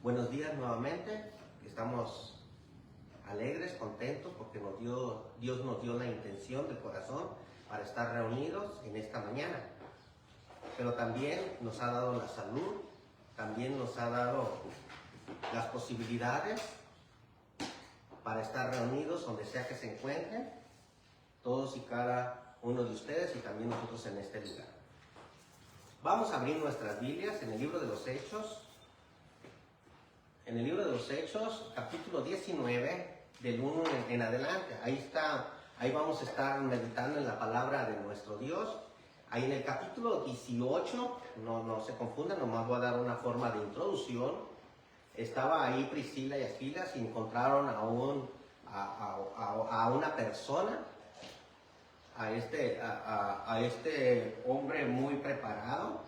Buenos días nuevamente. Estamos alegres, contentos porque Dios nos dio la intención del corazón para estar reunidos en esta mañana. Pero también nos ha dado la salud, también nos ha dado las posibilidades para estar reunidos donde sea que se encuentren, todos y cada uno de ustedes y también nosotros en este lugar. Vamos a abrir nuestras Biblias en el libro de los Hechos. En el libro de los Hechos, capítulo 19, del 1 en adelante. Ahí vamos a estar meditando en la palabra de nuestro Dios. Ahí en el capítulo 18, no se confundan, nomás voy a dar una forma de introducción. Estaba ahí Priscila y Aquila y encontraron a una persona, a este hombre muy preparado,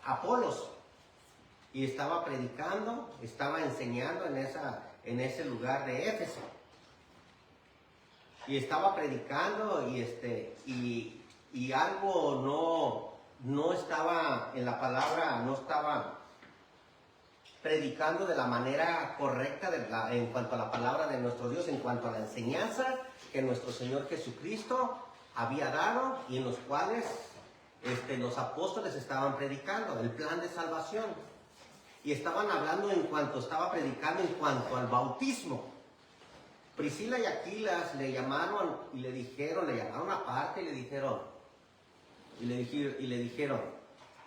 Apolos. Y estaba predicando, estaba enseñando en ese lugar de Éfeso. Y estaba predicando y algo no estaba en la palabra, no estaba predicando de la manera correcta en cuanto a la palabra de nuestro Dios, en cuanto a la enseñanza que nuestro Señor Jesucristo había dado y en los cuales los apóstoles estaban predicando, el plan de salvación. Y estaban hablando estaba predicando en cuanto al bautismo. Priscila y Aquila le llamaron y le llamaron aparte y le dijeron,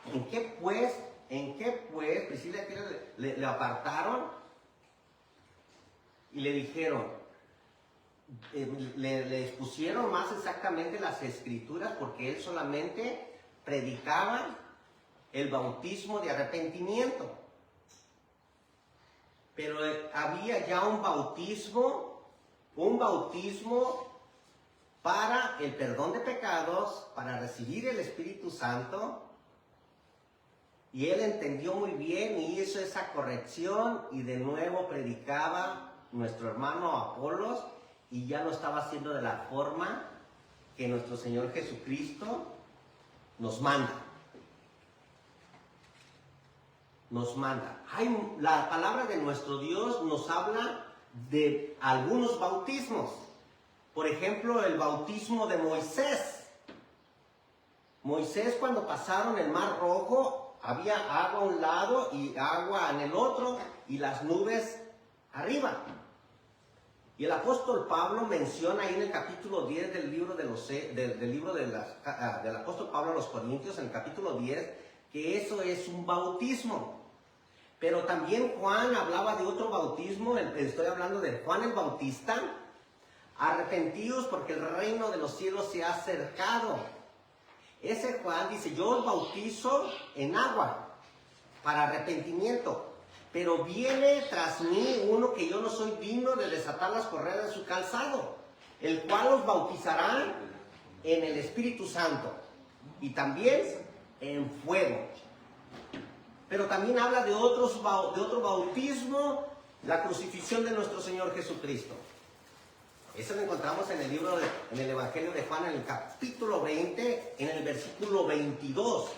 ¿en qué pues, Priscila y Aquila le apartaron y le dijeron, le expusieron más exactamente las escrituras porque él solamente predicaba el bautismo de arrepentimiento. Pero había ya un bautismo para el perdón de pecados, para recibir el Espíritu Santo. Y él entendió muy bien y hizo esa corrección y de nuevo predicaba nuestro hermano Apolos y ya lo estaba haciendo de la forma que nuestro Señor Jesucristo nos manda. La palabra de nuestro Dios nos habla de algunos bautismos. Por ejemplo, el bautismo de Moisés. Moisés, cuando pasaron el Mar Rojo, había agua a un lado y agua en el otro y las nubes arriba. Y el apóstol Pablo menciona ahí en el capítulo 10 del libro del apóstol Pablo a los Corintios, en el capítulo 10, que eso es un bautismo. Pero también Juan hablaba de otro bautismo, estoy hablando de Juan el Bautista. Arrepentíos porque el reino de los cielos se ha acercado. Ese Juan dice, yo os bautizo en agua para arrepentimiento, pero viene tras mí uno que yo no soy digno de desatar las correas de su calzado, el cual os bautizará en el Espíritu Santo y también en fuego. Pero también habla de otro bautismo, la crucifixión de nuestro Señor Jesucristo. Eso lo encontramos en el Evangelio de Juan, en el capítulo 20, en el versículo 22.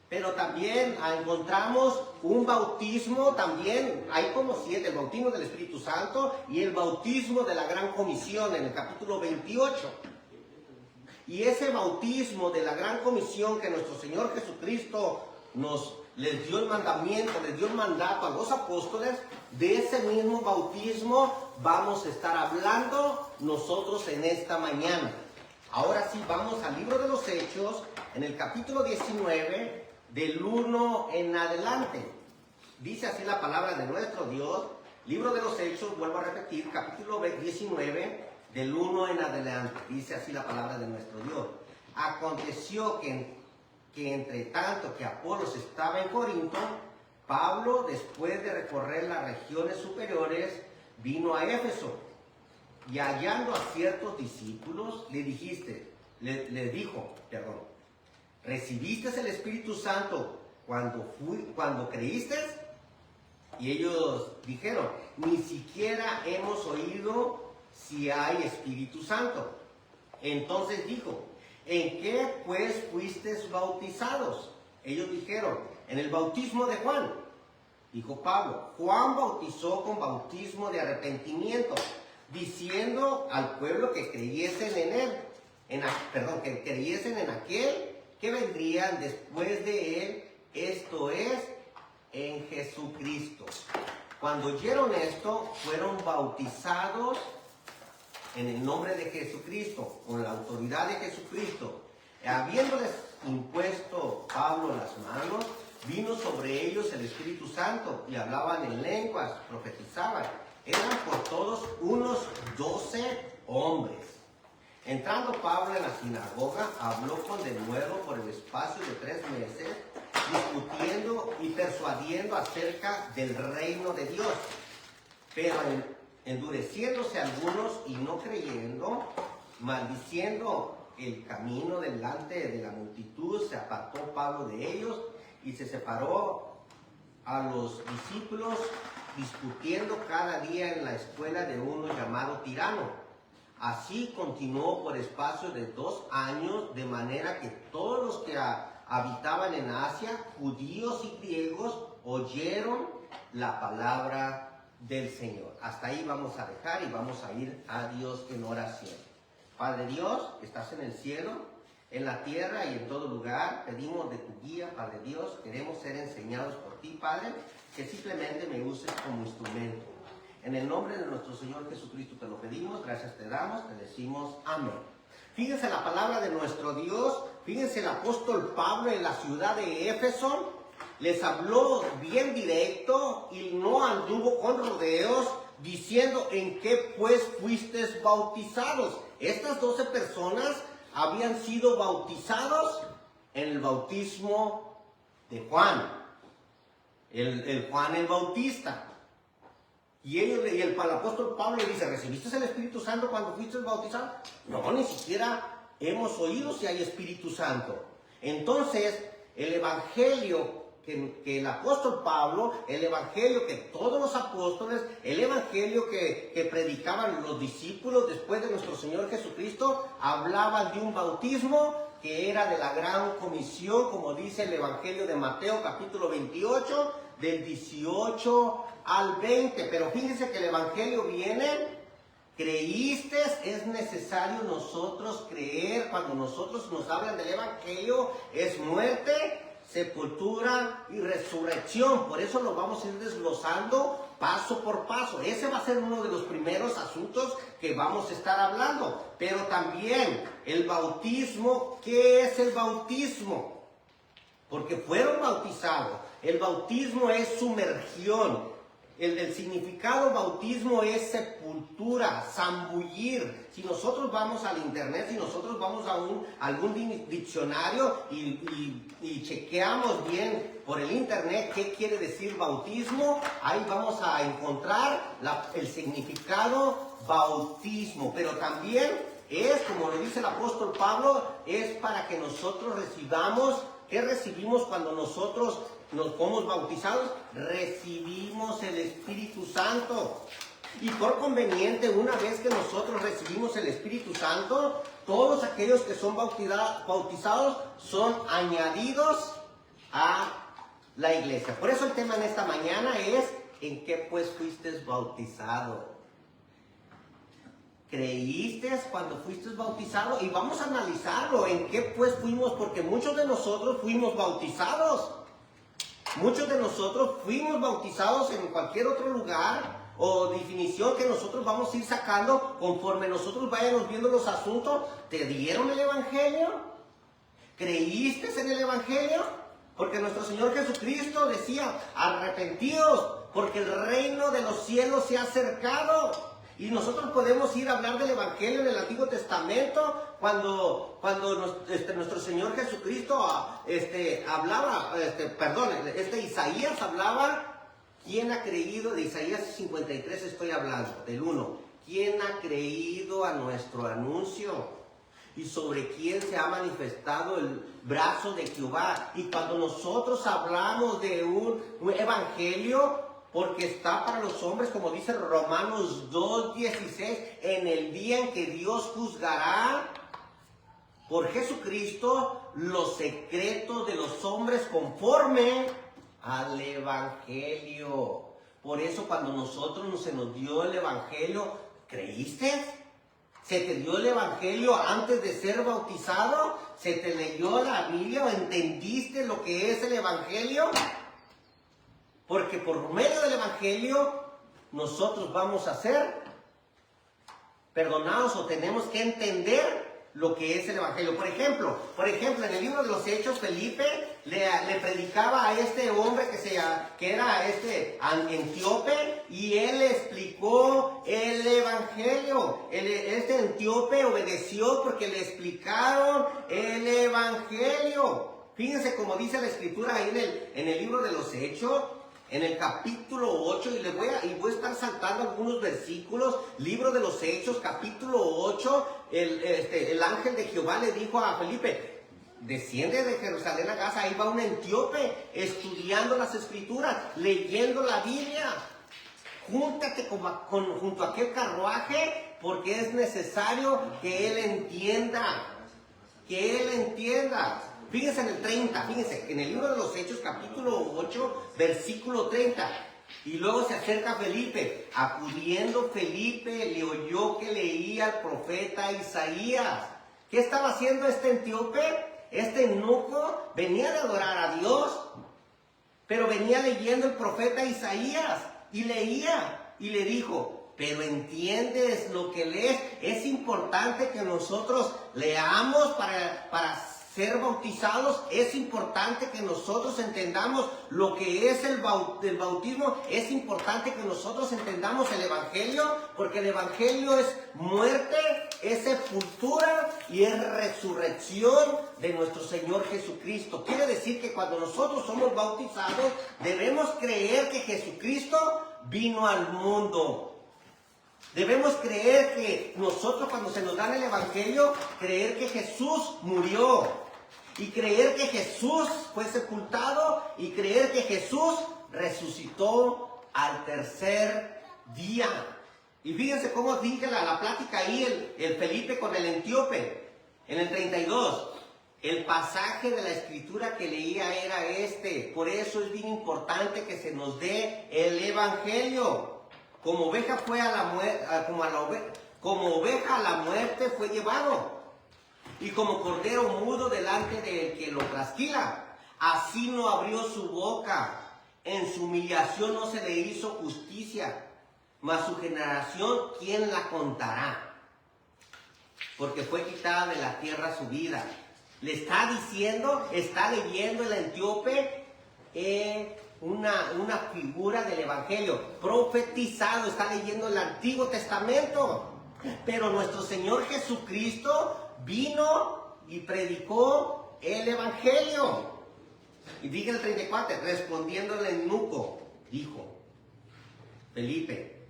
Pero también encontramos un bautismo, también hay como 7, el bautismo del Espíritu Santo y el bautismo de la Gran Comisión, en el capítulo 28. Y ese bautismo de la Gran Comisión que nuestro Señor Jesucristo les dio el mandamiento, les dio el mandato a los apóstoles, de ese mismo bautismo vamos a estar hablando nosotros en esta mañana. Ahora sí, vamos al libro de los Hechos, en el capítulo 19, del 1 en adelante. Dice así la palabra de nuestro Dios, libro de los Hechos, vuelvo a repetir, capítulo 19, del 1 en adelante. Dice así la palabra de nuestro Dios. Aconteció que entre tanto que Apolos estaba en Corinto, Pablo, después de recorrer las regiones superiores, vino a Éfeso. Y hallando a ciertos discípulos, les dijo, ¿recibiste el Espíritu Santo cuando creíste? Y ellos dijeron, ni siquiera hemos oído si hay Espíritu Santo. Entonces dijo, ¿en qué pues fuisteis bautizados? Ellos dijeron, en el bautismo de Juan. dijo Pablo, Juan bautizó con bautismo de arrepentimiento, diciendo al pueblo que creyesen en él, que creyesen en aquel que vendrían después de él, esto es, en Jesucristo. Cuando oyeron esto, fueron bautizados en el nombre de Jesucristo, con la autoridad de Jesucristo. Habiéndoles impuesto Pablo las manos, vino sobre ellos el Espíritu Santo y hablaban en lenguas, profetizaban. Eran por todos unos 12 hombres. Entrando Pablo en la sinagoga, habló con denuedo por el espacio de 3 meses, discutiendo y persuadiendo acerca del reino de Dios. Pero endureciéndose algunos y no creyendo, maldiciendo el camino delante de la multitud, se apartó Pablo de ellos y se separó a los discípulos, discutiendo cada día en la escuela de uno llamado Tirano. Así continuó por espacio de 2 años, de manera que todos los que habitaban en Asia, judíos y griegos, oyeron la palabra del Señor. Hasta ahí vamos a dejar y vamos a ir a Dios en oración. Padre Dios, que estás en el cielo, en la tierra y en todo lugar, pedimos de tu guía, Padre Dios. Queremos ser enseñados por ti, Padre, que simplemente me uses como instrumento. En el nombre de nuestro Señor Jesucristo te lo pedimos, gracias te damos, te decimos amén. Fíjense la palabra de nuestro Dios, fíjense el apóstol Pablo en la ciudad de Éfeso, les habló bien directo y no anduvo con rodeos, diciendo en qué pues fuisteis bautizados. Estas 12 personas habían sido bautizados en el bautismo de Juan, el Juan el Bautista. Y el apóstol Pablo le dice, ¿recibiste el Espíritu Santo cuando fuiste bautizado? No, ni siquiera hemos oído si hay Espíritu Santo. Entonces, el evangelio que el apóstol Pablo, el evangelio que todos los apóstoles, el evangelio que predicaban los discípulos después de nuestro Señor Jesucristo, hablaban de un bautismo que era de la gran comisión, como dice el evangelio de Mateo capítulo 28, del 18 al 20. Pero fíjense que el evangelio viene, creíste, es necesario nosotros creer. Cuando nosotros nos hablan del evangelio, es muerte, sepultura y resurrección. Por eso lo vamos a ir desglosando paso por paso. Ese va a ser uno de los primeros asuntos que vamos a estar hablando. Pero también el bautismo. ¿Qué es el bautismo? Porque fueron bautizados. El bautismo es sumergión. El significado bautismo es sepultura, zambullir. Si nosotros vamos al internet, si nosotros vamos a algún diccionario y chequeamos bien por el internet qué quiere decir bautismo, ahí vamos a encontrar el significado bautismo. Pero también es, como lo dice el apóstol Pablo, es para que nosotros recibamos. ¿Qué recibimos cuando nosotros nos somos bautizados? Recibimos el Espíritu Santo. Y por conveniente, una vez que nosotros recibimos el Espíritu Santo, todos aquellos que son bautizados son añadidos a la iglesia. Por eso el tema en esta mañana es, ¿en qué pues fuiste bautizado? ¿Creíste cuando fuiste bautizado? Y vamos a analizarlo, en qué pues fuimos, porque muchos de nosotros fuimos bautizados. Muchos de nosotros fuimos bautizados en cualquier otro lugar o definición que nosotros vamos a ir sacando conforme nosotros vayamos viendo los asuntos. ¿Te dieron el evangelio? ¿Creíste en el evangelio? Porque nuestro Señor Jesucristo decía, arrepentíos, porque el reino de los cielos se ha acercado. Y nosotros podemos ir a hablar del evangelio en el Antiguo Testamento cuando nuestro Señor Jesucristo hablaba, Isaías hablaba. ¿Quién ha creído? De Isaías 53 estoy hablando, del 1. ¿Quién ha creído a nuestro anuncio? ¿Y sobre quién se ha manifestado el brazo de Jehová? Y cuando nosotros hablamos de un evangelio, porque está para los hombres, como dice Romanos 2:16, en el día en que Dios juzgará por Jesucristo los secretos de los hombres conforme al Evangelio. Por eso cuando se nos dio el Evangelio, ¿creíste? ¿Se te dio el Evangelio antes de ser bautizado? ¿Se te leyó la Biblia o entendiste lo que es el Evangelio? Porque por medio del Evangelio nosotros vamos a ser perdonados o tenemos que entender lo que es el Evangelio. Por ejemplo, en el libro de los Hechos, Felipe le predicaba a este hombre que era etíope, y él le explicó el Evangelio. Este etíope obedeció porque le explicaron el Evangelio. Fíjense cómo dice la Escritura ahí en el libro de los Hechos, en el capítulo 8, y voy a estar saltando algunos versículos. Libro de los Hechos, capítulo 8, el ángel de Jehová le dijo a Felipe: desciende de Jerusalén a Gaza. Ahí va un etíope estudiando las Escrituras, leyendo la Biblia. Júntate junto a aquel carruaje, porque es necesario que él entienda. Fíjense en el 30, en el libro de los Hechos, capítulo 8, versículo 30. Y luego se acerca Felipe. Acudiendo Felipe, le oyó que leía al profeta Isaías. ¿Qué estaba haciendo este etíope? Este eunuco venía de adorar a Dios, pero venía leyendo el profeta Isaías. Y leía, y le dijo: pero ¿entiendes lo que lees? Es importante que nosotros leamos para ser bautizados. Es importante que nosotros entendamos lo que es el bautismo. Es importante que nosotros entendamos el Evangelio, porque el Evangelio es muerte, es sepultura y es resurrección de nuestro Señor Jesucristo. Quiere decir que cuando nosotros somos bautizados, debemos creer que Jesucristo vino al mundo. Debemos creer que nosotros, cuando se nos da el Evangelio, creer que Jesús murió, y creer que Jesús fue sepultado, y creer que Jesús resucitó al tercer día. Y fíjense cómo dije la plática ahí, el Felipe con el etíope. En el 32, el pasaje de la Escritura que leía era este. Por eso es bien importante que se nos dé el Evangelio. Como oveja fue a la muerte, como oveja a la muerte fue llevado, y como cordero mudo delante del que lo trasquila, así no abrió su boca. En su humillación no se le hizo justicia, mas su generación, ¿quién la contará? Porque fue quitada de la tierra su vida. Le está diciendo, está leyendo el etíope una figura del Evangelio, profetizado. Está leyendo el Antiguo Testamento. Pero nuestro Señor Jesucristo vino y predicó el Evangelio. Y dice el 34, respondiendo el eunuco, dijo: Felipe,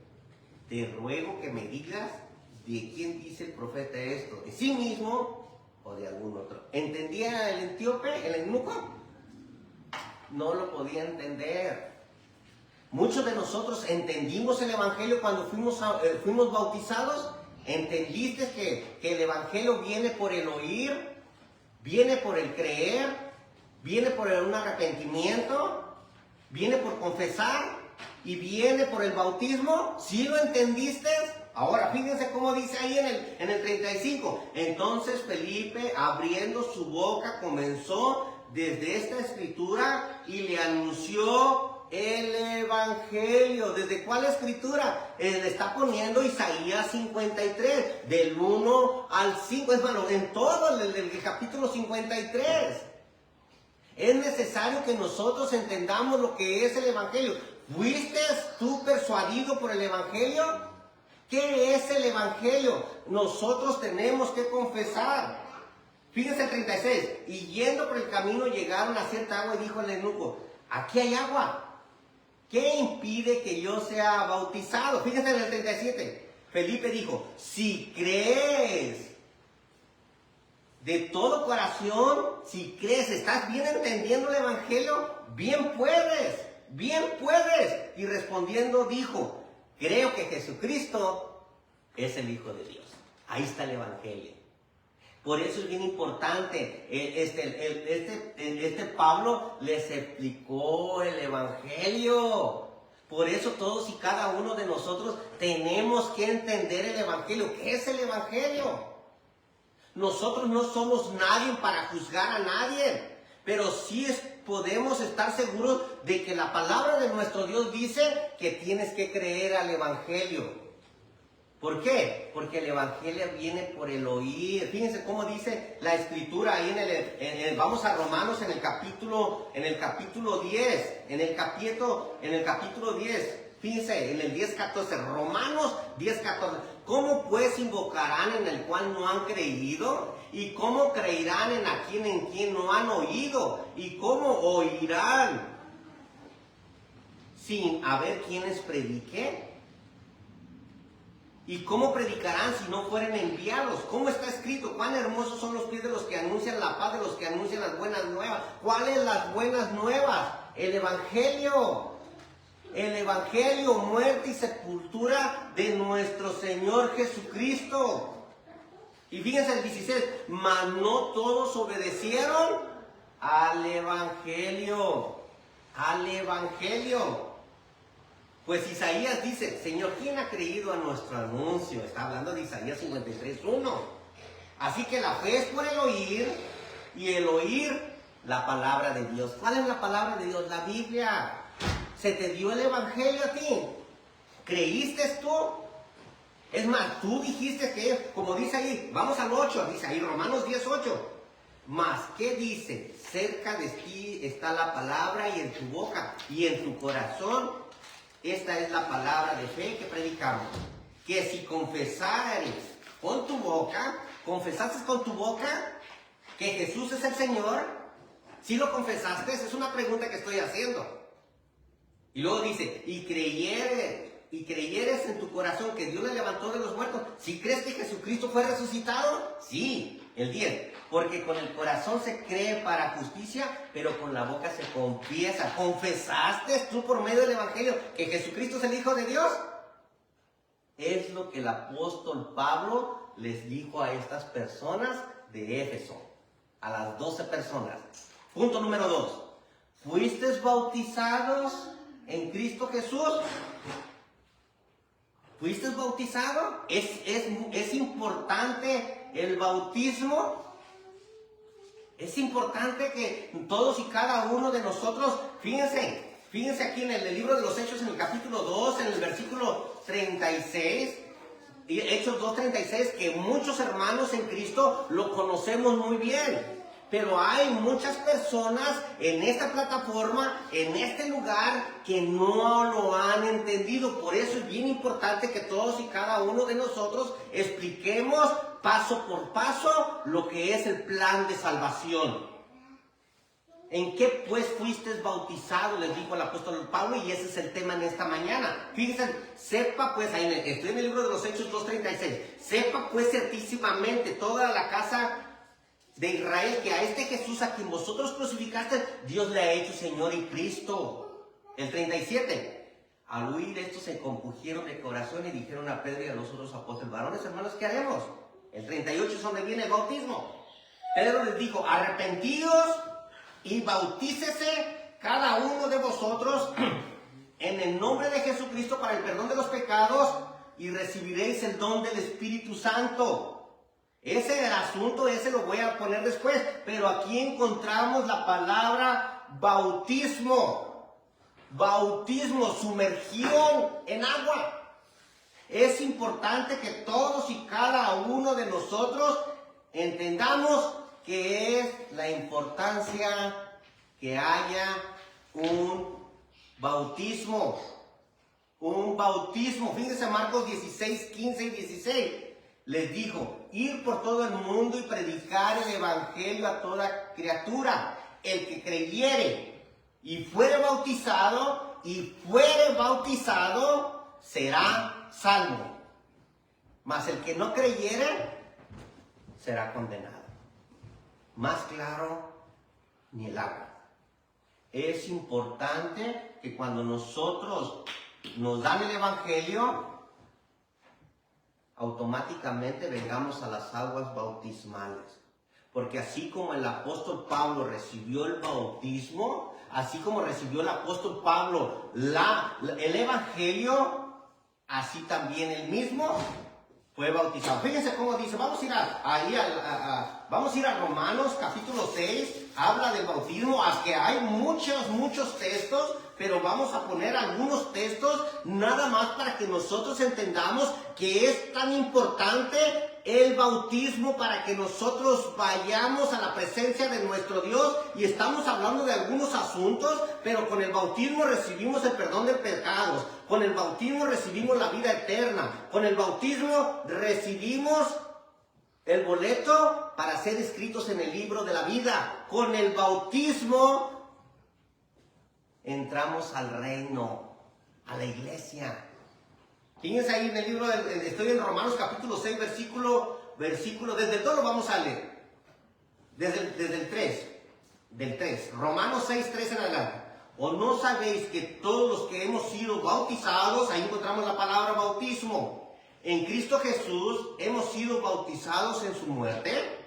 te ruego que me digas de quién dice el profeta esto, de sí mismo o de algún otro. ¿Entendía el etíope, el eunuco? No lo podía entender. Muchos de nosotros entendimos el Evangelio cuando fuimos bautizados. ¿Entendiste que el Evangelio viene por el oír, viene por el creer, viene por un arrepentimiento, viene por confesar y viene por el bautismo? ¿Sí lo entendiste? Ahora fíjense cómo dice ahí en el 35. Entonces Felipe, abriendo su boca, comenzó desde esta escritura y le anunció el Evangelio. ¿Desde cuál escritura? Le está poniendo Isaías 53, del 1 al 5. Es bueno, en todo el capítulo 53. Es necesario que nosotros entendamos lo que es el Evangelio. ¿Fuiste tú persuadido por el Evangelio? ¿Qué es el Evangelio? Nosotros tenemos que confesar. Fíjense el 36. Y yendo por el camino llegaron a cierta agua, y dijo el eunuco: aquí hay agua. ¿Qué impide que yo sea bautizado? Fíjense en el 37. Felipe dijo: si crees de todo corazón, si crees, estás bien entendiendo el Evangelio, bien puedes. Y respondiendo dijo: creo que Jesucristo es el Hijo de Dios. Ahí está el Evangelio. Por eso es bien importante. Este Pablo les explicó el Evangelio. Por eso todos y cada uno de nosotros tenemos que entender el Evangelio. ¿Qué es el Evangelio? Nosotros no somos nadie para juzgar a nadie, pero sí podemos estar seguros de que la palabra de nuestro Dios dice que tienes que creer al Evangelio. ¿Por qué? Porque el Evangelio viene por el oír. Fíjense cómo dice la Escritura ahí vamos a Romanos en el capítulo 10. En el capítulo 10. Fíjense, en el 10:14. Romanos 10:14. ¿Cómo pues invocarán en el cual no han creído? ¿Y cómo creerán en quien no han oído? ¿Y cómo oirán sin haber quienes prediquen? ¿Y cómo predicarán si no fueren enviados? ¿Cómo está escrito? ¿Cuán hermosos son los pies de los que anuncian la paz, de los que anuncian las buenas nuevas? ¿Cuáles las buenas nuevas? El Evangelio. El Evangelio, muerte y sepultura de nuestro Señor Jesucristo. Y fíjense el 16. Mas no todos obedecieron al Evangelio. Al Evangelio. Pues Isaías dice, Señor, ¿quién ha creído a nuestro anuncio? Está hablando de Isaías 53:1. Así que la fe es por el oír, y el oír la palabra de Dios. ¿Cuál es la palabra de Dios? La Biblia. ¿Se te dio el Evangelio a ti? ¿Creíste tú? Es más, tú dijiste que, como dice ahí, vamos al 8, dice ahí Romanos 10:8. Mas, ¿qué dice? Cerca de ti está la palabra y en tu boca y en tu corazón. Esta es la palabra de fe que predicamos. Que si confesares con tu boca, confesaste con tu boca que Jesús es el Señor. ¿Sí lo confesaste? Esa es una pregunta que estoy haciendo. Y luego dice, y creyeres en tu corazón que Dios le levantó de los muertos. ¿Sí crees que Jesucristo fue resucitado? Sí, el 10. Porque con el corazón se cree para justicia, pero con la boca se confiesa. ¿Confesaste tú por medio del Evangelio que Jesucristo es el Hijo de Dios? Es lo que el apóstol Pablo les dijo a estas personas de Éfeso. A las 12 personas. Punto número 2. ¿Fuisteis bautizados en Cristo Jesús? ¿Fuiste bautizado? ¿Es importante el bautismo? Es importante que todos y cada uno de nosotros, fíjense aquí en el libro de los Hechos, en el capítulo 2, en el versículo 36, Hechos 2:36, que muchos hermanos en Cristo lo conocemos muy bien. Pero hay muchas personas en esta plataforma, en este lugar, que no lo han entendido. Por eso es bien importante que todos y cada uno de nosotros expliquemos paso por paso lo que es el plan de salvación. ¿En qué pues fuisteis bautizados? Les dijo el apóstol Pablo, y ese es el tema en esta mañana. Fíjense, sepa pues, ahí estoy en el libro de los Hechos 2:36. Sepa pues ciertísimamente toda la casa de Israel que a este Jesús a quien vosotros crucificaste, Dios le ha hecho Señor y Cristo. El 37. Al oír esto se compungieron de corazón y dijeron a Pedro y a los otros apóstoles, varones hermanos, ¿qué haremos? El 38 es donde viene el bautismo. Pedro les dijo, arrepentíos y bautícese cada uno de vosotros en el nombre de Jesucristo para el perdón de los pecados y recibiréis el don del Espíritu Santo. Ese es el asunto, ese lo voy a poner después, pero aquí encontramos la palabra bautismo. Bautismo, sumergión en agua. Es importante que todos y cada uno de nosotros entendamos que es la importancia que haya un bautismo. Un bautismo. Fíjense Marcos 16, 15 y 16. Les dijo, ir por todo el mundo y predicar el Evangelio a toda criatura. El que creyere y fuere bautizado, será salvo. Mas el que no creyere, será condenado. Más claro, ni el agua. Es importante que cuando nosotros nos dan el Evangelio, automáticamente vengamos a las aguas bautismales. Porque así como el apóstol Pablo recibió el bautismo, así como recibió el apóstol Pablo el evangelio, así también él mismo fue bautizado. Fíjense cómo dice, vamos a ir a Romanos capítulo 6, habla del bautismo, aunque hay muchos textos, pero vamos a poner algunos textos nada más para que nosotros entendamos que es tan importante el bautismo para que nosotros vayamos a la presencia de nuestro Dios. Y estamos hablando de algunos asuntos, pero con el bautismo recibimos el perdón de pecados, con el bautismo recibimos la vida eterna, con el bautismo recibimos el boleto para ser escritos en el libro de la vida, con el bautismo entramos al reino, a la iglesia. Fíjense ahí en el libro, estoy en Romanos capítulo 6, versículo, desde el 2 lo vamos a leer. Desde el 3, del 3, Romanos 6, 3 en adelante. ¿O no sabéis que todos los que hemos sido bautizados, ahí encontramos la palabra bautismo, en Cristo Jesús hemos sido bautizados en su muerte?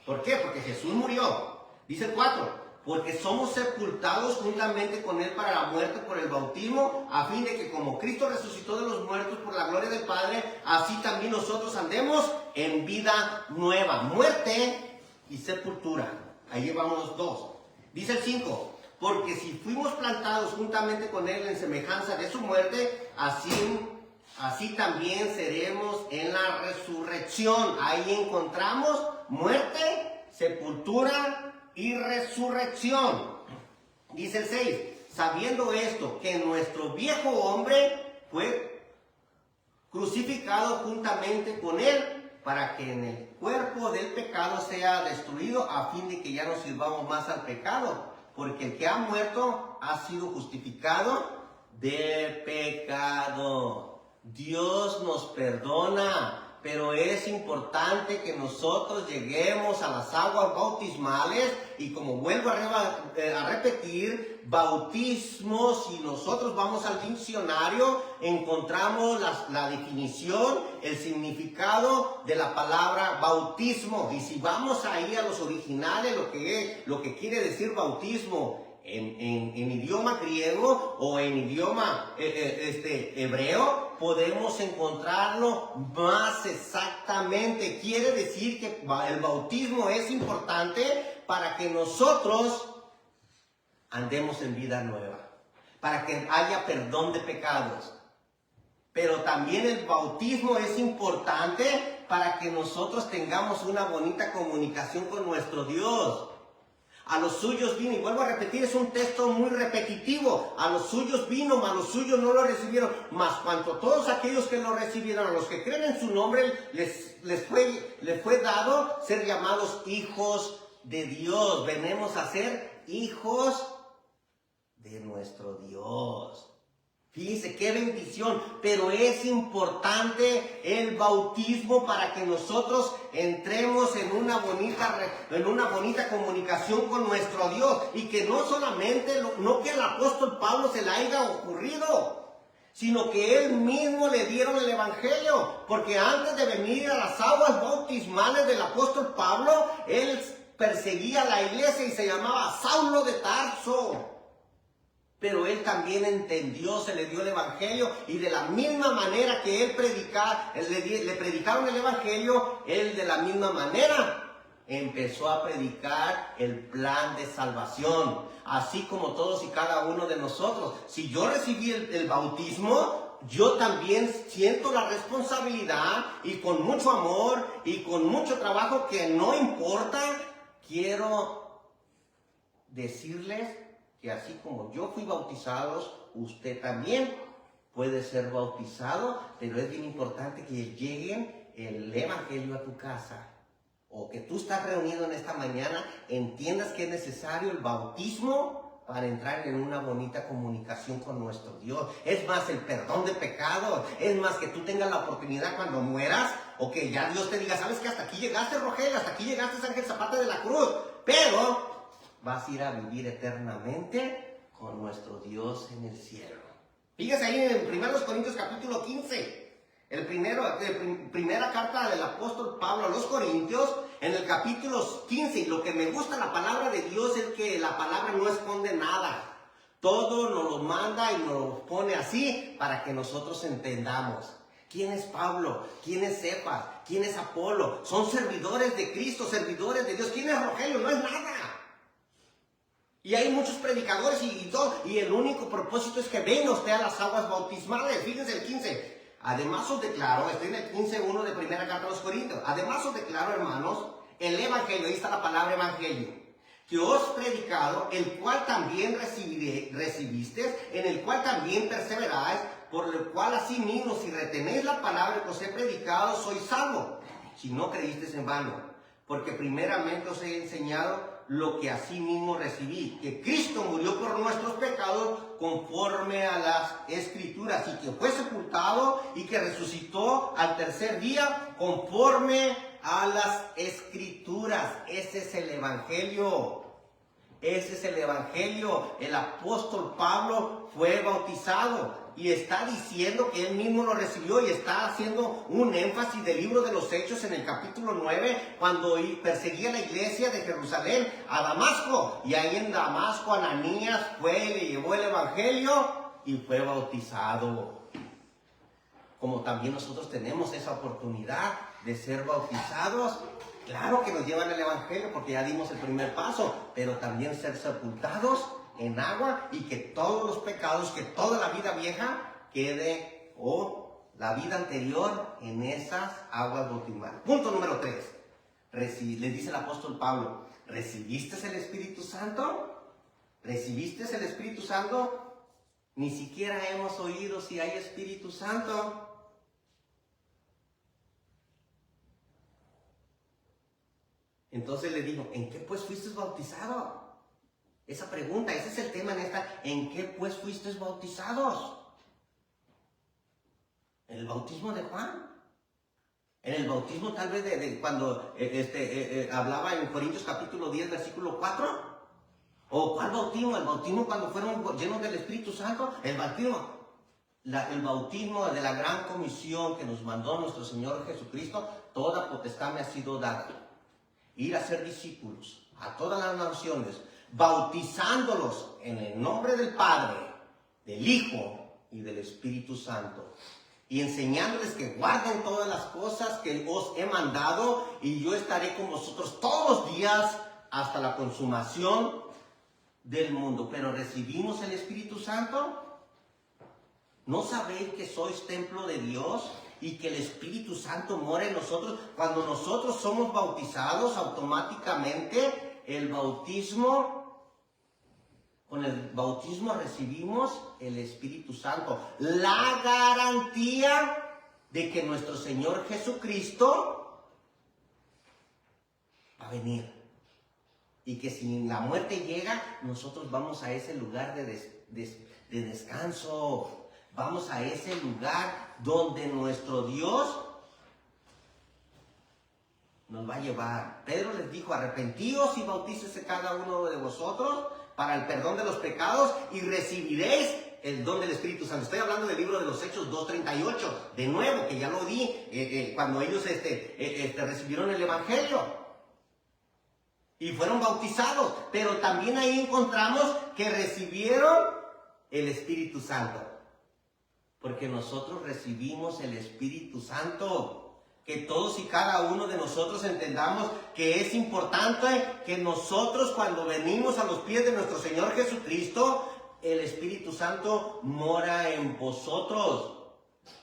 ¿Por qué? Porque Jesús murió. Dice el 4. Porque somos sepultados juntamente con Él para la muerte por el bautismo, a fin de que como Cristo resucitó de los muertos por la gloria del Padre, así también nosotros andemos en vida nueva. Muerte y sepultura. Ahí llevamos los dos. Dice el 5. Porque si fuimos plantados juntamente con Él en semejanza de su muerte, así también seremos en la resurrección. Ahí encontramos muerte, sepultura y resurrección. Dice el 6, sabiendo esto, que nuestro viejo hombre fue crucificado juntamente con Él, para que en el cuerpo del pecado sea destruido, a fin de que ya no sirvamos más al pecado, porque el que ha muerto ha sido justificado de pecado. Dios nos perdona. Pero es importante que nosotros lleguemos a las aguas bautismales y, como vuelvo a repetir, bautismo, si nosotros vamos al diccionario, encontramos la definición, el significado de la palabra bautismo. Y si vamos ahí a los originales, lo que quiere decir bautismo en idioma griego o en idioma hebreo, podemos encontrarlo más exactamente. Quiere decir que el bautismo es importante para que nosotros andemos en vida nueva, para que haya perdón de pecados. Pero también el bautismo es importante para que nosotros tengamos una bonita comunicación con nuestro Dios. A los suyos vino, y vuelvo a repetir, es un texto muy repetitivo. A los suyos vino, mas los suyos no lo recibieron. Mas cuanto a todos aquellos que lo recibieron, a los que creen en su nombre, les fue dado ser llamados hijos de Dios. Venimos a ser hijos de nuestro Dios. Fíjense qué bendición, pero es importante el bautismo para que nosotros entremos en una bonita comunicación con nuestro Dios, y que no solamente, no que al apóstol Pablo se le haya ocurrido, sino que él mismo le dieron el evangelio, porque antes de venir a las aguas bautismales del apóstol Pablo, él perseguía a la iglesia y se llamaba Saulo de Tarso. Pero él también entendió, se le dio el evangelio, y de la misma manera que él le predicaron el evangelio, él de la misma manera empezó a predicar el plan de salvación, así como todos y cada uno de nosotros. Si yo recibí el bautismo, yo también siento la responsabilidad, y con mucho amor y con mucho trabajo, que no importa, quiero decirles que así como yo fui bautizado, usted también puede ser bautizado, pero es bien importante que llegue el evangelio a tu casa, o que tú estás reunido en esta mañana, entiendas que es necesario el bautismo para entrar en una bonita comunicación con nuestro Dios. Es más, el perdón de pecados, es más, que tú tengas la oportunidad cuando mueras, o que ya Dios te diga, sabes que hasta aquí llegaste, Rogelio, hasta aquí llegaste, Ángel Zapata de la Cruz, pero vas a ir a vivir eternamente con nuestro Dios en el cielo. Fíjese ahí en 1 Corintios capítulo 15. Primera carta del apóstol Pablo a los Corintios, en el capítulo 15, y lo que me gusta de la palabra de Dios es que la palabra no esconde nada. Todo nos lo manda y nos lo pone así para que nosotros entendamos. ¿Quién es Pablo? ¿Quién es Cefas? ¿Quién es Apolo? Son servidores de Cristo, servidores de Dios. ¿Quién es Rogelio? No es nada. Y hay muchos predicadores y todo. Y el único propósito es que venga usted a las aguas bautismales. Fíjense el 15. Además os declaro, estoy en el 15:1 de primera carta a los Corintios. Además os declaro, hermanos, el evangelio, ahí está la palabra evangelio, que os predicado, el cual también recibisteis, en el cual también perseveráis, por el cual asimismo, si retenéis la palabra que os he predicado, sois salvos, si no creísteis en vano. Porque primeramente os he enseñado lo que asimismo recibí, que Cristo murió por nuestros pecados conforme a las Escrituras, y que fue sepultado y que resucitó al tercer día conforme a las Escrituras. Ese es el Evangelio. Ese es el Evangelio. El apóstol Pablo fue bautizado y está diciendo que él mismo lo recibió, y está haciendo un énfasis del libro de los Hechos en el capítulo 9, cuando perseguía la iglesia de Jerusalén a Damasco. Y ahí en Damasco Ananías fue y le llevó el Evangelio y fue bautizado. Como también nosotros tenemos esa oportunidad de ser bautizados. Claro que nos llevan el Evangelio porque ya dimos el primer paso, pero también ser sepultados en agua y que todos los pecados, que toda la vida vieja quede, o la vida anterior, en esas aguas bautismales. Punto número 3. Le dice el apóstol Pablo, ¿recibiste el Espíritu Santo? ¿Recibiste el Espíritu Santo? Ni siquiera hemos oído si hay Espíritu Santo. Entonces le digo, ¿en qué pues fuiste bautizado? Esa pregunta, ese es el tema en esta. ¿En qué pues fuiste bautizados? ¿En el bautismo de Juan? ¿En el bautismo tal vez de cuando hablaba en Corintios capítulo 10, versículo 4? ¿O cuál bautismo? ¿El bautismo cuando fueron llenos del Espíritu Santo? El bautismo de la gran comisión que nos mandó nuestro Señor Jesucristo. Toda potestad me ha sido dada. Ir a ser discípulos a todas las naciones, bautizándolos en el nombre del Padre, del Hijo y del Espíritu Santo, y enseñándoles que guarden todas las cosas que os he mandado, y yo estaré con vosotros todos los días hasta la consumación del mundo. Pero ¿recibimos el Espíritu Santo? ¿No sabéis que sois templo de Dios y que el Espíritu Santo mora en nosotros? Cuando nosotros somos bautizados, automáticamente con el bautismo recibimos el Espíritu Santo. La garantía de que nuestro Señor Jesucristo va a venir. Y que si la muerte llega, nosotros vamos a ese lugar de descanso. Vamos a ese lugar donde nuestro Dios nos va a llevar. Pedro les dijo, arrepentíos y bautícese cada uno de vosotros para el perdón de los pecados y recibiréis el don del Espíritu Santo. Estoy hablando del libro de los Hechos 2:38, de nuevo, que ya lo di, cuando ellos recibieron el Evangelio y fueron bautizados. Pero también ahí encontramos que recibieron el Espíritu Santo, porque nosotros recibimos el Espíritu Santo. Que todos y cada uno de nosotros entendamos que es importante que nosotros, cuando venimos a los pies de nuestro Señor Jesucristo, el Espíritu Santo mora en vosotros.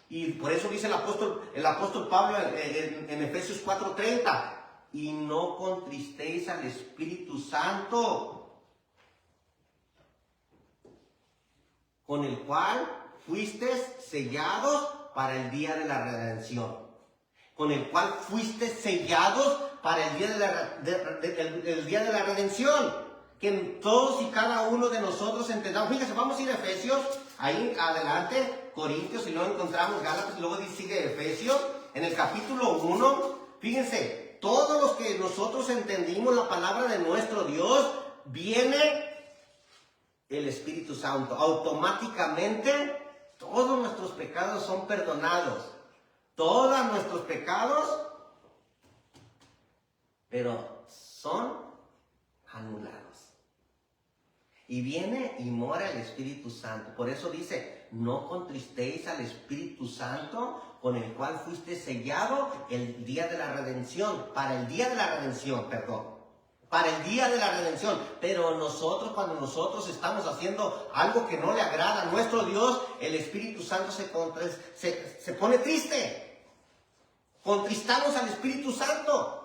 Y por eso dice el apóstol Pablo en Efesios 4:30, y no contristéis al Espíritu Santo, con el cual fuisteis sellados para el día de la redención. Con el cual fuiste sellados para el día de la redención. Que todos y cada uno de nosotros entendamos. Fíjense, vamos a ir a Efesios, ahí adelante, Corintios, y luego encontramos Gálatas, y luego sigue Efesios, en el capítulo 1. Fíjense, todos los que nosotros entendimos la palabra de nuestro Dios, viene el Espíritu Santo. Automáticamente, todos nuestros pecados son perdonados. todos nuestros pecados, pero son anulados. Y viene y mora el Espíritu Santo. Por eso dice, no contristéis al Espíritu Santo, con el cual fuiste sellado el día de la redención, para el día de la redención, para el día de la redención. Pero nosotros, cuando nosotros estamos haciendo algo que no le agrada a nuestro Dios, el Espíritu Santo se pone triste. Contristamos al Espíritu Santo.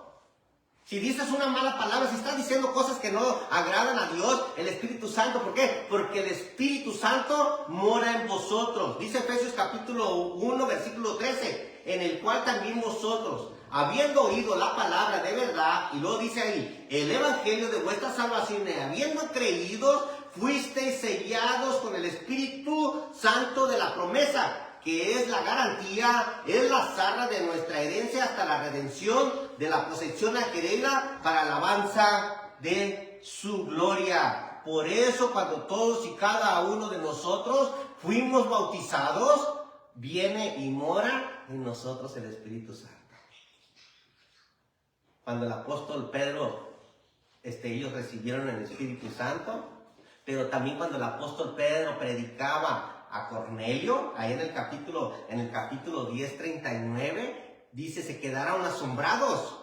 Si dices una mala palabra, si estás diciendo cosas que no agradan a Dios, el Espíritu Santo, ¿por qué? Porque el Espíritu Santo mora en vosotros. Dice Efesios capítulo 1, versículo 13, en el cual también vosotros, habiendo oído la palabra de verdad, y luego dice ahí, el evangelio de vuestra salvación, y habiendo creído, fuisteis sellados con el Espíritu Santo de la promesa, que es la garantía, es la zarra de nuestra herencia hasta la redención de la posesión adquirida para alabanza de su gloria. Por eso, cuando todos y cada uno de nosotros fuimos bautizados, viene y mora en nosotros el Espíritu Santo. Cuando el apóstol Pedro, ellos recibieron el Espíritu Santo, pero también cuando el apóstol Pedro predicaba a Cornelio, ahí en el capítulo 10:39, dice, se quedaron asombrados.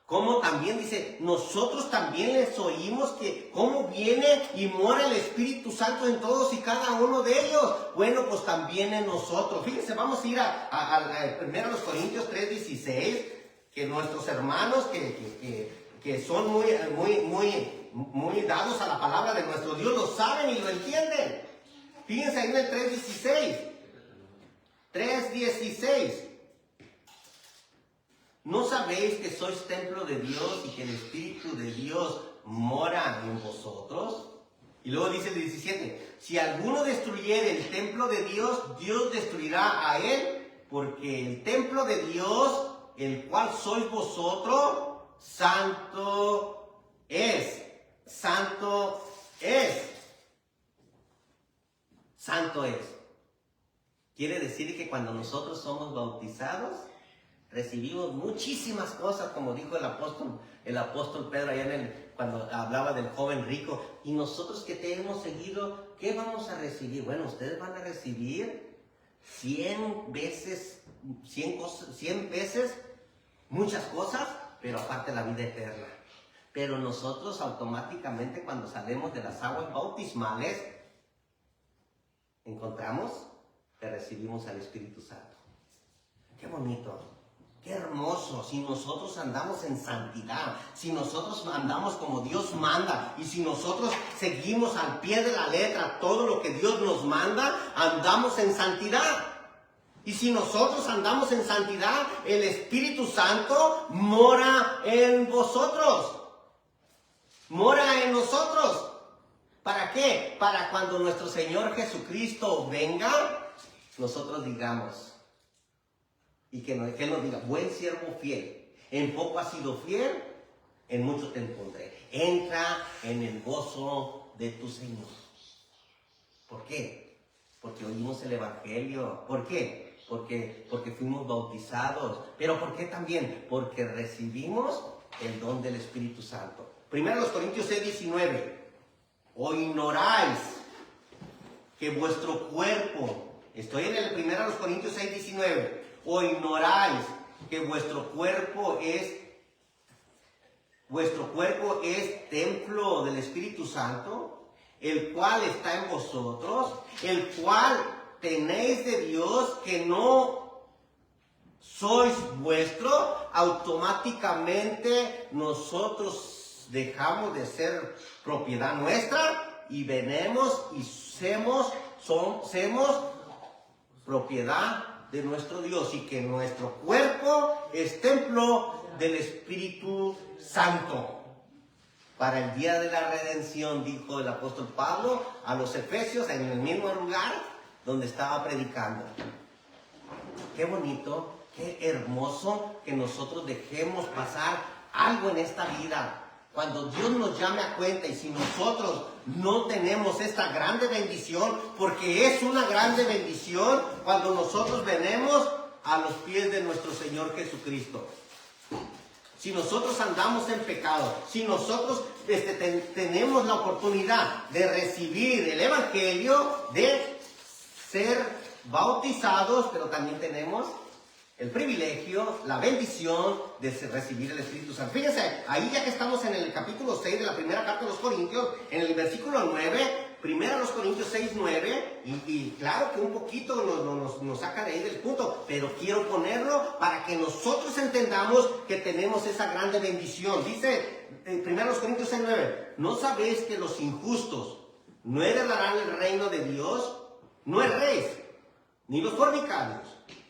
Como también dice, nosotros también les oímos que cómo viene y mora el Espíritu Santo en todos y cada uno de ellos. Bueno, pues también en nosotros. Fíjense, vamos a ir a 1 Corintios 3:16, que nuestros hermanos que son muy dados a la palabra de nuestro Dios lo saben y lo entienden. Fíjense ahí en el 3:16. ¿No sabéis que sois templo de Dios y que el Espíritu de Dios mora en vosotros? Y luego dice el 17, si alguno destruyere el templo de Dios, Dios destruirá a él, porque el templo de Dios, el cual sois vosotros, santo es. Santo es. Santo es. Quiere decir que cuando nosotros somos bautizados, recibimos muchísimas cosas, como dijo el apóstol Pedro allá cuando hablaba del joven rico. Y nosotros que te hemos seguido, ¿qué vamos a recibir? Bueno, ustedes van a recibir 100 veces, muchas cosas, pero aparte la vida eterna. Pero nosotros automáticamente cuando salimos de las aguas bautismales, encontramos que recibimos al Espíritu Santo. Qué bonito. Qué hermoso, si nosotros andamos en santidad, si nosotros andamos como Dios manda, y si nosotros seguimos al pie de la letra todo lo que Dios nos manda, andamos en santidad. Y si nosotros andamos en santidad, el Espíritu Santo mora en vosotros. Mora en nosotros. ¿Para qué? Para cuando nuestro Señor Jesucristo venga, nosotros digamos, y que Él nos diga, buen siervo fiel, en poco has sido fiel, en mucho te pondré. Entra en el gozo de tu Señor. ¿Por qué? Porque oímos el Evangelio. ¿Por qué? Porque fuimos bautizados. ¿Pero por qué también? Porque recibimos el don del Espíritu Santo. 1 Corintios 6:19. ¿O ignoráis que vuestro cuerpo, estoy en el 1 Corintios 6:19, o ignoráis que vuestro cuerpo es templo del Espíritu Santo, el cual está en vosotros, el cual tenéis de Dios, que no sois vuestro? Automáticamente nosotros dejamos de ser propiedad nuestra y venimos y somos propiedad de nuestro Dios, y que nuestro cuerpo es templo del Espíritu Santo. Para el día de la redención, dijo el apóstol Pablo a los Efesios, en el mismo lugar donde estaba predicando. Qué bonito, qué hermoso que nosotros dejemos pasar algo en esta vida. Cuando Dios nos llame a cuenta, y si nosotros no tenemos esta grande bendición, porque es una grande bendición, cuando nosotros venimos a los pies de nuestro Señor Jesucristo. Si nosotros andamos en pecado, si nosotros tenemos la oportunidad de recibir el Evangelio, de ser bautizados, pero también tenemos el privilegio, la bendición de recibir el Espíritu Santo. Fíjense, ahí ya que estamos en el capítulo 6 de la primera carta de los Corintios, en el versículo 9, primera los Corintios 6, 9, y claro que un poquito nos saca de ahí del punto, pero quiero ponerlo para que nosotros entendamos que tenemos esa grande bendición. Dice, primera los Corintios 6, 9, ¿no sabéis que los injustos no heredarán el reino de Dios? No erréis, ni los fornicarios,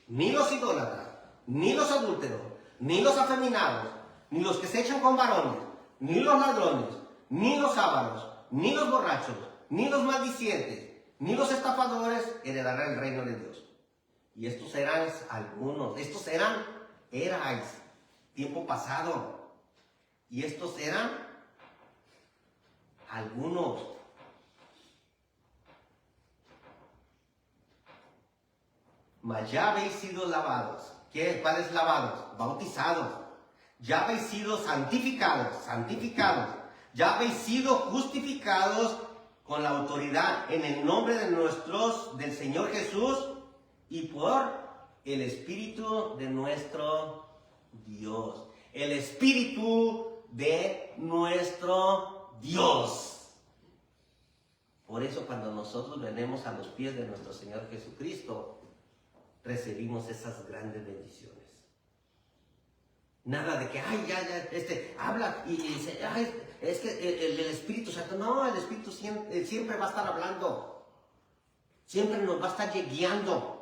ni los idólatras, ni los adúlteros, ni los afeminados, ni los que se echan con varones, ni los ladrones, ni los ávaros, ni los borrachos, ni los maldicientes, ni los estafadores heredarán el reino de Dios. Y estos eran algunos, erais, tiempo pasado. Y estos eran algunos. Mas ya habéis sido lavados. ¿Cuál es lavados? Bautizados. Ya habéis sido santificados. Ya habéis sido justificados con la autoridad en el nombre del Señor Jesús y por el Espíritu de nuestro Dios. El Espíritu de nuestro Dios. Por eso cuando nosotros venimos a los pies de nuestro Señor Jesucristo, recibimos esas grandes bendiciones. Nada de que, habla y dice, es que el Espíritu Santo, no, el Espíritu siempre va a estar hablando, siempre nos va a estar guiando.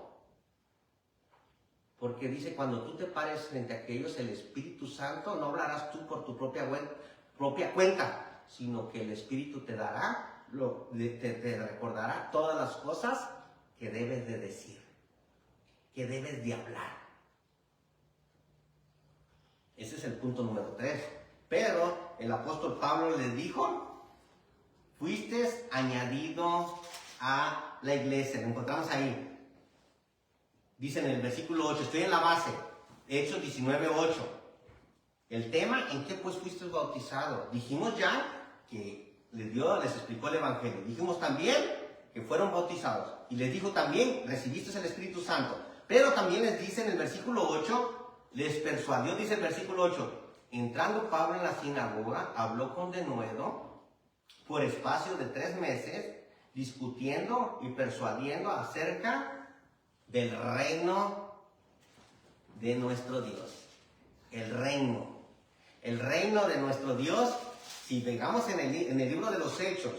Porque dice, cuando tú te pares frente a aquellos, el Espíritu Santo, no hablarás tú por tu propia cuenta, sino que el Espíritu te dará, te recordará todas las cosas que debes de decir, que debes de hablar. Ese es el punto número 3. Pero el apóstol Pablo les dijo, fuiste añadido a la iglesia. Lo encontramos ahí. Dice en el versículo 8, estoy en la base, Hechos 19, 8. El tema, ¿en qué pues fuiste bautizado? Dijimos ya que les explicó el Evangelio. Dijimos también que fueron bautizados. Y les dijo también, recibiste el Espíritu Santo. Pero también les dice en el versículo 8, les persuadió, dice el versículo 8, entrando Pablo en la sinagoga, habló con denuedo por espacio de 3 meses, discutiendo y persuadiendo acerca del reino de nuestro Dios. El reino de nuestro Dios. Si vengamos en el libro de los Hechos,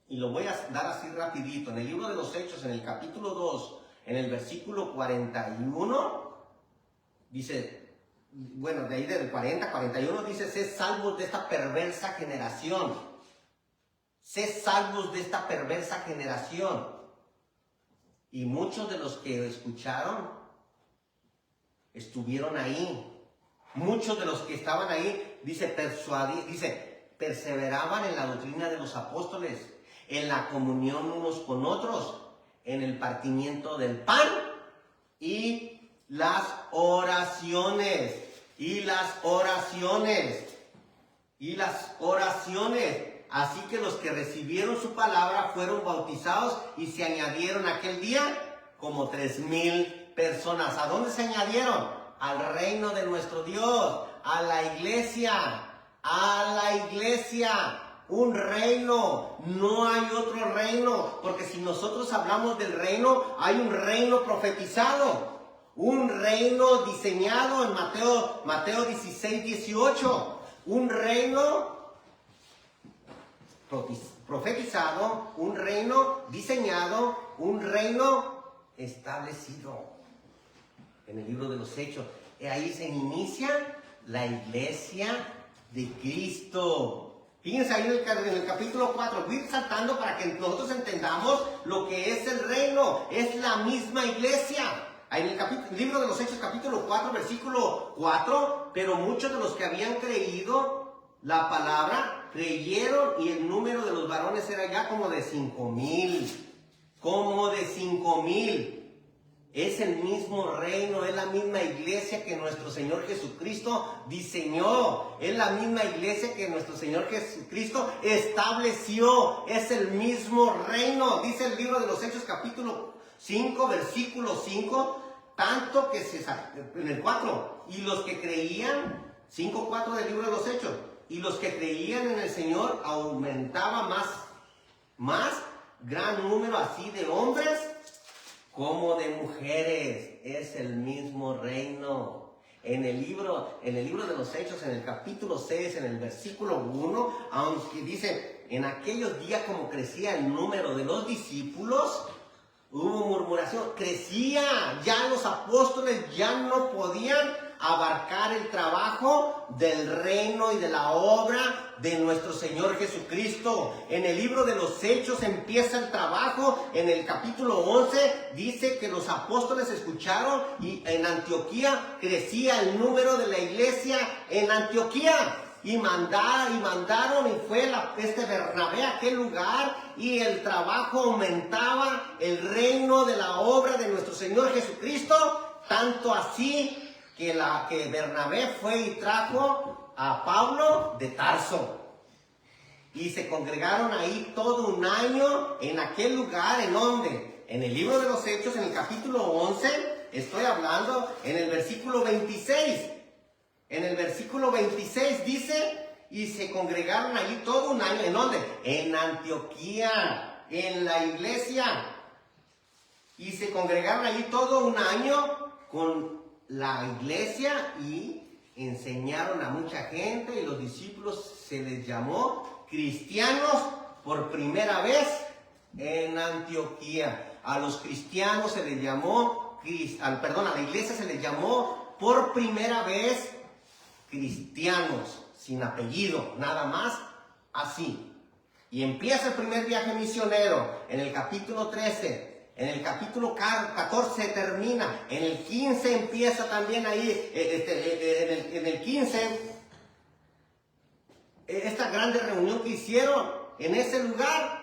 y lo voy a dar así rapidito, en el libro de los Hechos, en el capítulo 2, en el versículo 41, dice, bueno, de ahí del 40, 41, dice, sé salvos de esta perversa generación. Sé salvos de esta perversa generación. Y muchos de los que escucharon estuvieron ahí. Muchos de los que estaban ahí, dice, perseveraban en la doctrina de los apóstoles, en la comunión unos con otros, en el partimiento del pan y las oraciones. Así que los que recibieron su palabra fueron bautizados y se añadieron aquel día como 3,000 personas. ¿A dónde se añadieron? Al reino de nuestro Dios, a la iglesia. Un reino, no hay otro reino, porque si nosotros hablamos del reino, hay un reino profetizado, un reino diseñado en Mateo 16, 18, un reino profetizado, un reino diseñado, un reino establecido en el libro de los Hechos. Y ahí se inicia la iglesia de Cristo. Fíjense ahí en el capítulo 4, voy a ir saltando para que nosotros entendamos lo que es el reino. Es la misma iglesia. En el libro de los Hechos, capítulo 4, versículo 4, pero muchos de los que habían creído la palabra, creyeron, y el número de los varones era ya como de 5,000. Es el mismo reino, es la misma iglesia que nuestro Señor Jesucristo diseñó. Es la misma iglesia que nuestro Señor Jesucristo estableció. Es el mismo reino. Dice el libro de los Hechos capítulo 5, versículo 5. Tanto que en el 4. Y los que creían, 5:4 del libro de los Hechos. Y los que creían en el Señor aumentaba más gran número así de hombres como de mujeres. Es el mismo reino. En el libro de los Hechos, en el capítulo 6, en el versículo 1, aunque dice, en aquellos días como crecía el número de los discípulos, hubo murmuración, crecía, ya los apóstoles ya no podían abarcar el trabajo del reino y de la obra de nuestro Señor Jesucristo. En el libro de los Hechos empieza el trabajo. En el capítulo 11 dice que los apóstoles escucharon y en Antioquía crecía el número de la iglesia en Antioquía. Y mandaron, y fue Bernabé a aquel lugar, y el trabajo aumentaba, el reino de la obra de nuestro Señor Jesucristo, tanto así que Bernabé fue y trajo a Pablo de Tarso. Y se congregaron ahí todo un año en aquel lugar. ¿En donde? En el libro de los Hechos, en el capítulo 11, estoy hablando en el versículo 26. En el versículo 26 dice, y se congregaron allí todo un año. ¿En dónde? En Antioquía, en la iglesia. Y se congregaron allí todo un año con la iglesia y enseñaron a mucha gente, y los discípulos se les llamó cristianos por primera vez en Antioquía. A los cristianos se les llamó, a la iglesia se les llamó por primera vez cristianos, sin apellido, nada más así. Y empieza el primer viaje misionero en el capítulo 13. En el capítulo 14 termina. En el 15 empieza también ahí. En el 15, esta grande reunión que hicieron en ese lugar.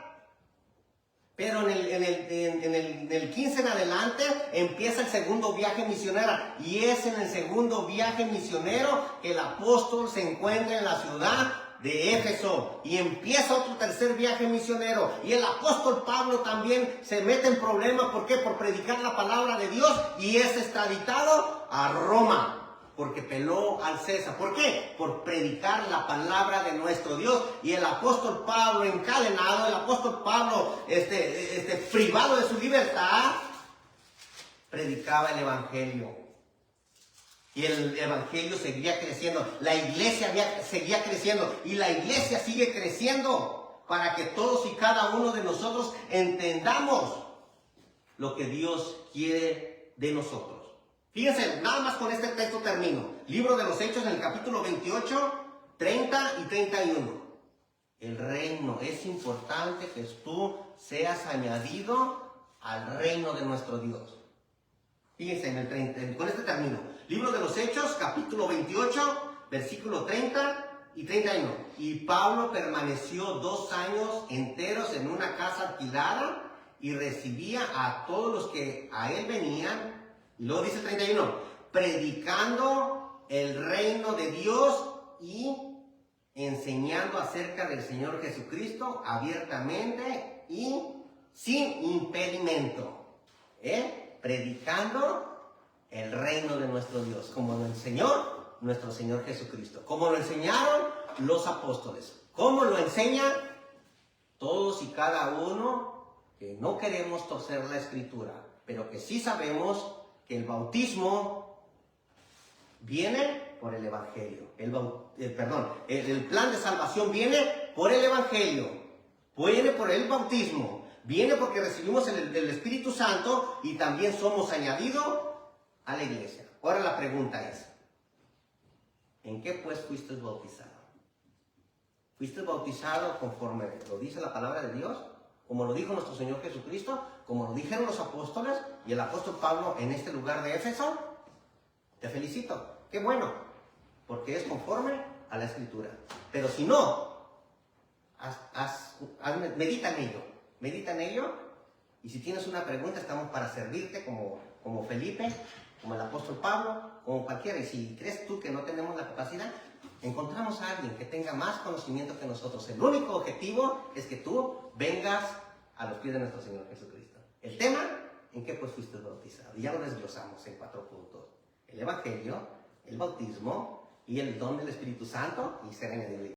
Pero en el 15 en adelante empieza el segundo viaje misionero. Y es en el segundo viaje misionero que el apóstol se encuentra en la ciudad de Éfeso. Y empieza otro tercer viaje misionero. Y el apóstol Pablo también se mete en problemas. ¿Por qué? Por predicar la palabra de Dios. Y es extraditado a Roma. Porque peló al César. ¿Por qué? Por predicar la palabra de nuestro Dios. Y el apóstol Pablo encadenado, el apóstol Pablo privado de su libertad, predicaba el evangelio. Y el evangelio seguía creciendo. La iglesia seguía creciendo. Y la iglesia sigue creciendo para que todos y cada uno de nosotros entendamos lo que Dios quiere de nosotros. Fíjense, nada más con este texto termino. Libro de los Hechos en el capítulo 28, 30 y 31. El reino. Es importante que tú seas añadido al reino de nuestro Dios. Fíjense, con este termino. Libro de los Hechos, capítulo 28, versículo 30 y 31. Y Pablo permaneció 2 años enteros en una casa alquilada y recibía a todos los que a él venían. Y luego dice 31, predicando el reino de Dios y enseñando acerca del Señor Jesucristo abiertamente y sin impedimento. Predicando el reino de nuestro Dios, como lo enseñó nuestro Señor Jesucristo, como lo enseñaron los apóstoles, como lo enseñan todos y cada uno, que no queremos torcer la Escritura, pero que sí sabemos que el bautismo viene por el Evangelio. El plan de salvación viene por el Evangelio, viene por el bautismo, viene porque recibimos el Espíritu Santo y también somos añadidos a la iglesia. Ahora la pregunta es, ¿en qué pues fuiste bautizado? ¿Fuiste bautizado conforme lo dice la palabra de Dios? Como lo dijo nuestro Señor Jesucristo, como lo dijeron los apóstoles y el apóstol Pablo en este lugar de Éfeso. Te felicito, qué bueno, porque es conforme a la Escritura. Pero si no, medita en ello, y si tienes una pregunta estamos para servirte como como Felipe, como el apóstol Pablo, como cualquiera. Y si crees tú que no tenemos la capacidad, encontramos a alguien que tenga más conocimiento que nosotros. El único objetivo es que tú vengas a los pies de nuestro Señor Jesucristo. El tema, ¿en qué pues fuiste bautizado? Y ya lo desglosamos en 4 puntos. El Evangelio, el bautismo y el don del Espíritu Santo y ser añadido.